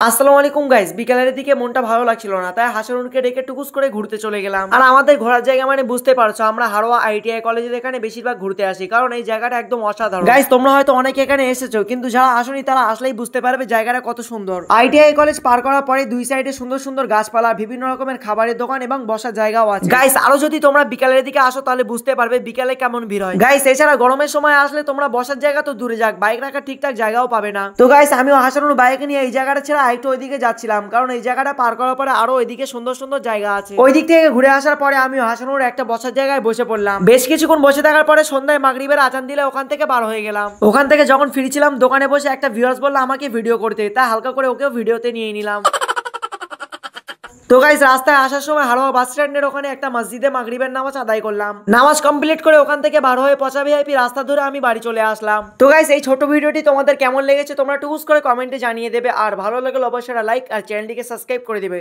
আসসালামু আলাইকুম গাইস, বিকালের দিকে মনটা ভালো লাগছিল না, তাই হাসানুরকে ডেকে টুকুস করে ঘুরতে চলে গেলাম। আর আমাদের ঘোরার জায়গা মানে বুঝতে পারছো, আমরা হারোয়া আইটিআই কলেজের এখানে বেশিরভাগ ঘুরতে আসি, কারণ এই জায়গাটা একদম অসাধারণ। গাইস, তোমরা হয়তো অনেকে এখানে এসেছো, কিন্তু যারা আসনি তারা আসলেই বুঝতে পারবে জায়গাটা কত সুন্দর। আইটিআই কলেজ পার করার পরে দুই সাইডে সুন্দর সুন্দর গাছপালা, বিভিন্ন রকমের খাবারের দোকান এবং বসার জায়গাও আছে। গাইস, আরো যদি তোমরা বিকালের দিকে আসো তাহলে বুঝতে পারবে বিকালে কেমন ভিড় হয়। গাইস, এছাড়া গরমের সময় আসলে তোমরা বসার জায়গা তো দূরে যাক, বাইক রাখার ঠিকঠাক জায়গাও পাবে না। তো গাইস, আমিও হাসানুর বাইক নিয়ে এই জায়গাটা ছেড়ে আরেকটু ওইদিকে যাচ্ছি, কারণ এই জায়গাটা পার করার পরে আরো ওইদিকে সুন্দর সুন্দর জায়গা আছে। ওই দিক থেকে ঘুরে আসার পরে আমি হাসানুর একটা বসার জায়গায় বসে পড়লাম। বেশ কিছুক্ষণ বসে থাকার পরে সন্ধ্যায় মাগরিবের আজান দিলে ওখান থেকে বার হয়ে গেলাম। ওখান থেকে যখন ফিরছিলাম দোকানে বসে একটা ভিউয়ার্স বললো আমাকে ভিডিও করতে, তাই হালকা করে ওকেও ভিডিওতে নিয়ে নিলাম। তো গাইস, রাস্তায় আসার সময় হারোয়া বাস স্ট্যান্ডের ওখানে একটা মসজিদে মাগরিবের নামাজ আদায় করলাম। নামাজ কমপ্লিট করে ওখান থেকে বার হয়ে পচা ভিআইপি রাস্তা ধরে আমি বাড়ি চলে আসলাম। তো গাইস, এই ছোট ভিডিওটি তোমাদের কেমন লেগেছে তোমরা টুকুস করে কমেন্টে জানিয়ে দেবে, আর ভালো লাগলে অবশ্যই লাইক আর চ্যানেলটিকে সাবস্ক্রাইব করে দিবে।